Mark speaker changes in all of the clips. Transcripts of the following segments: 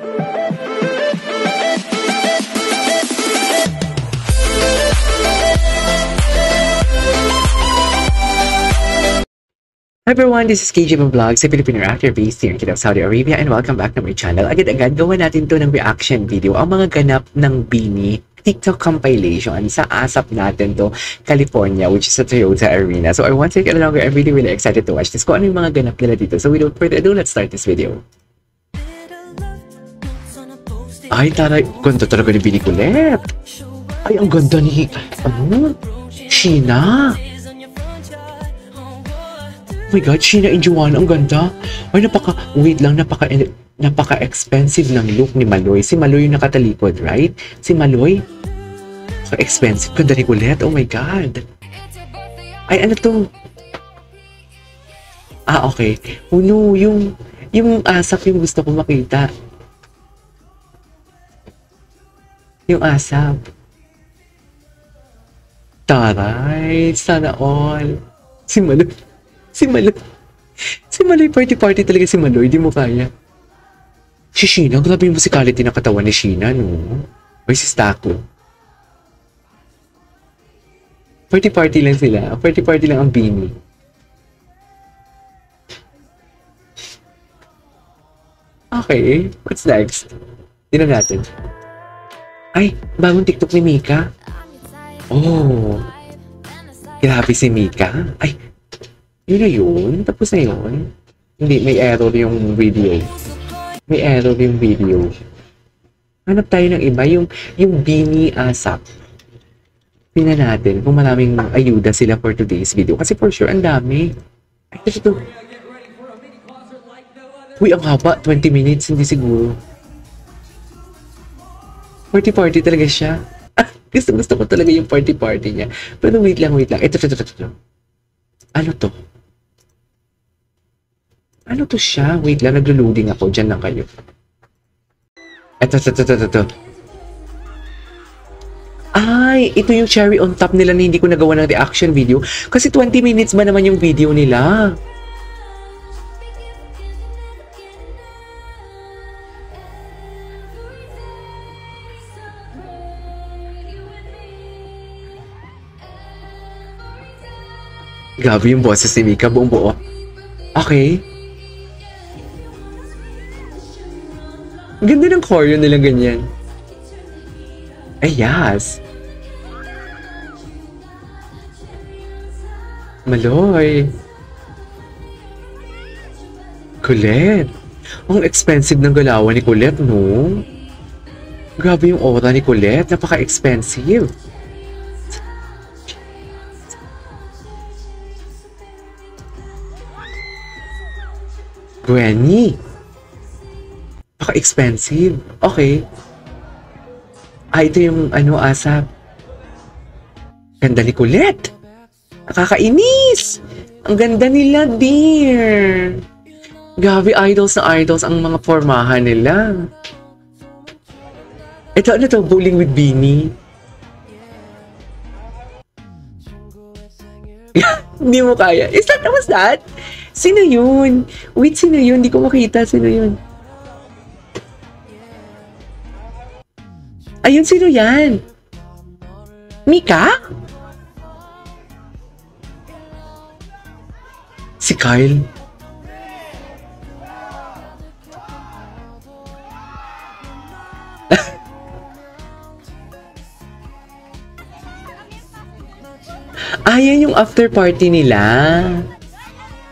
Speaker 1: Hi everyone, this is KJ Vlogs, a Filipino actor based here in Jeddah, Saudi Arabia, and welcome back to my channel. Agad-agad gawa natin to ng reaction video, ang mga ganap ng BINI TikTok compilation sa ASAP natin to, California, which is sa Toyota Arena. So I won't take it longer, I'm really excited to watch this. Kung ano yung mga ganap nila dito. So without further ado, let's start this video. Ay, taray, ganda talaga ni BINI Colette. Ay, ang ganda ni, Sheena. Oh my God, Sheena and Joanna, ang ganda. Ay, napaka-expensive ng look ni Maloy. Si Maloy yung nakatalikod, right? Si Maloy? So expensive. Ganda ni Colette, oh my God. Ay, ano to? Ah, okay. Oh no, yung asap yung gusto ko makita. Yung asap. Taray, sana all. Si Maloy. Si Maloy party talaga si Maloy, di mo kaya. Si Sheena, grabe yung musicality ng katawan ni Sheena, no? Or si Stako. Party lang sila. Party lang ang BINI. Okay, what's next? Tignan natin. Ay, bagong TikTok ni Mika. Oh, grabe si Mika. Ay, yun na yun? Tapos na yun? Hindi, may error yung video. May error yung video. Hanap tayo ng iba. Yung BINI ASAP. Tingnan natin kung maraming ayuda sila for today's video. Kasi for sure, ang dami. Ay, ito. Uy, ang haba. 20 minutes. Hindi siguro. Party talaga siya. Ah, gusto ko talaga yung party niya. Pero wait lang. Ito. Ano to? Ano to siya? Wait lang, naglo-loading ako. Diyan lang kayo. Ito. Ay, ito yung cherry on top nila na hindi ko nagawa ng reaction video. Kasi 20 minutes ba naman yung video nila? Grabe yung boses ni Mika, buong buo. Okay. Ganda ng choreo nila ganyan. Ay, yes. Maloy. Colette. Ang expensive ng galawan ni Colette, no? Grabe yung aura ni Colette. Napaka-expensive. Granny. Napaka-expensive. Okay. Ah, ito yung ASAP. Ganda ni Colette. Nakakainis. Ang ganda nila, dear. Grabe, idols ang mga formahan nila. Ito, ano to? Bowling with BINI. Hindi mo kaya. Was that? Sino yun? Wait, sino yun? Hindi ko makita. Sino yun? Ayun, sino yan? Mika? Si Kyle? Ayan yung after party nila.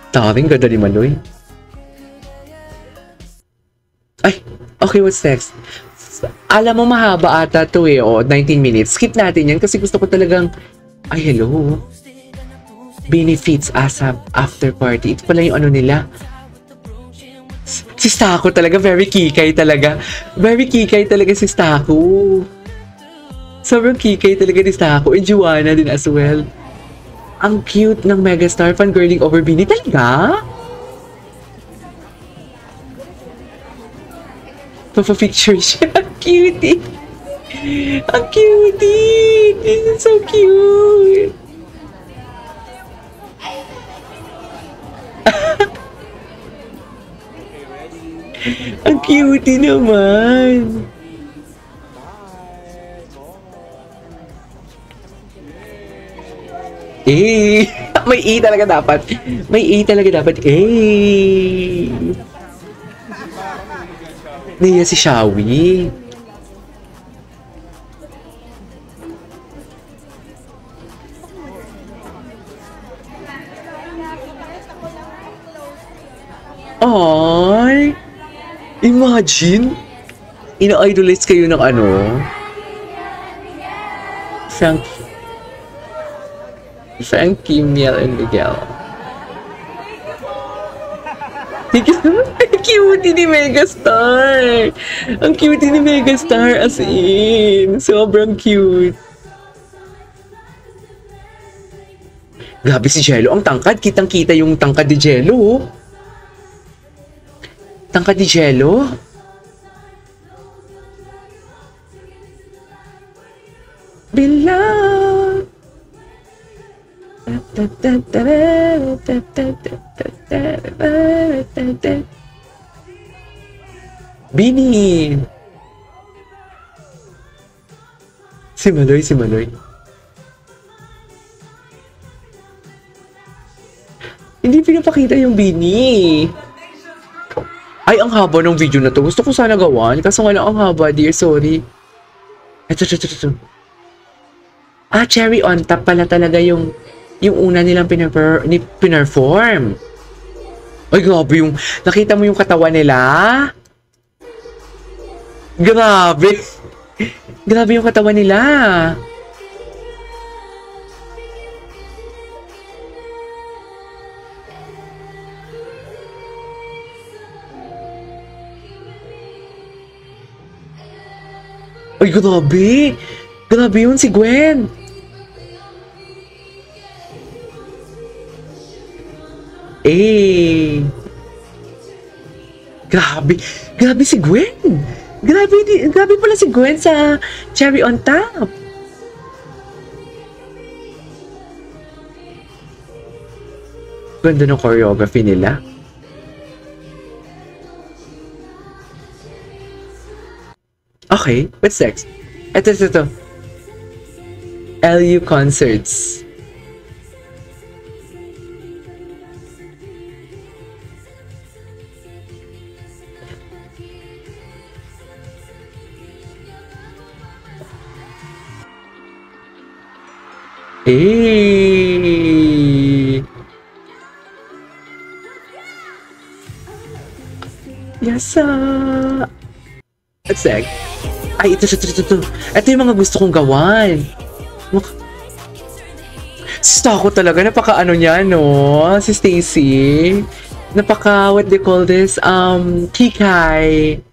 Speaker 1: Taring ganda ni Maloy. Ay, okay, what's next? Alam mo, mahaba ata to eh. O, 19 minutes. Skip natin yan kasi gusto ko talagang... Ay, hello. Benefits ASAP after party. Ito pala yung ano nila. Si Stako talaga, very kikay talaga. Very kikay talaga si Stako. Sobrang kikay talaga ni Stako. And Joanna din as well. Ang cute ng megastar fangirling over BINI talaga. Papa-picture siya. Cutie. Ang cutie. This is so cute. Ang cutie naman. Eh, may E talaga dapat. May E talaga dapat. Eh. Naiya si Shawi. Ay! Imagine! Ina-idolize kayo ng ano? Frankie, Miel, and Miguel. Thank you so much. Ang cute ni Megastar! Ang cute ni Megastar as in. Sobrang cute. Grabe si Jello. Ang tangkad. Kitang-kita yung tangkad ni Jello. Tangkad ni Jello. Beloved. Bini. Si Maloy, si Maloy. Hindi pinapakita yung Bini. Ay, ang haba ng video na to. Gusto ko sana gawan. Kaso nga lang ang haba, dear. Sorry. Ito. Ah, cherry on top pala talaga yung una nilang pinerform. Ay, grabe yung... Nakita mo yung katawan nila? Grabe. Grabe yung katawan nila. Ay, grabe. Grabe yun si Gwen. Eh. Grabe. Grabe si Gwen. Grabe pala si Gwen sa Cherry on Top. Ganda ng choreography nila. Okay, what's next? Ito. LU Concerts. Eh. Yasa. What's next? Ay, ito. Ito yung mga gusto kong gawan. Sista ko talaga. Napaka-ano niya, no? Si Stacy. Napaka, what they call this? Kikay.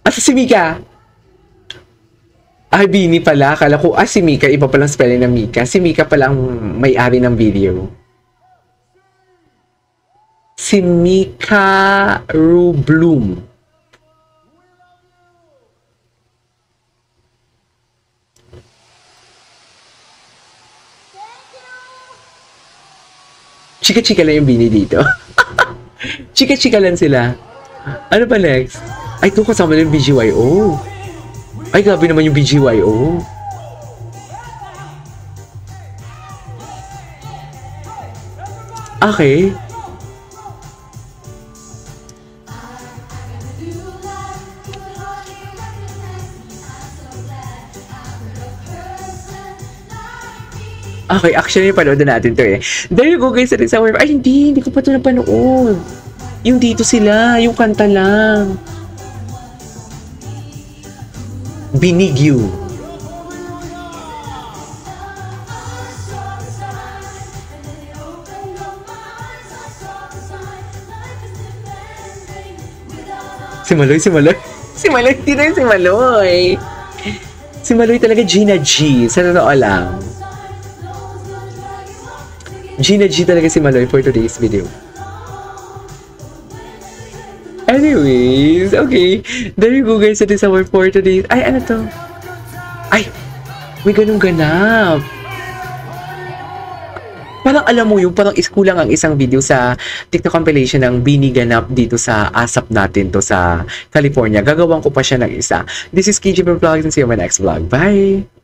Speaker 1: At si Mika. Ay, Bini pala. Akala ko, si Mika. Iba palang spelling ng Mika. Si Mika pala ang may-ari ng video. Si Mika Rubloom. Chika-chika lang yung Bini dito. Chika-chika lang sila. Ano pa next? Ay, ito kasama na yung BGYO. Ay, grabe naman yung BGYO. Okay. Okay, actually, panood na natin to eh. There you go guys, sa web. Ay, hindi ko pa ito napanood. Yung dito sila, yung kanta lang. Binigyu. Si Maloy. Si Maloy, hindi na yung si Maloy. Si Maloy talaga Gina G. Sa totoo lang. Gina G talaga si Maloy for today's video. Anyways, okay. There you go guys. That is our for today. Ay, ano to? Ay, may ganun ganap. Parang alam mo yung parang iskulang ang isang video sa TikTok compilation ng biniganap dito sa ASAP natin to sa California. Gagawan ko pa siya ng isa. This is KJ Vlogs and see you on my next vlog. Bye!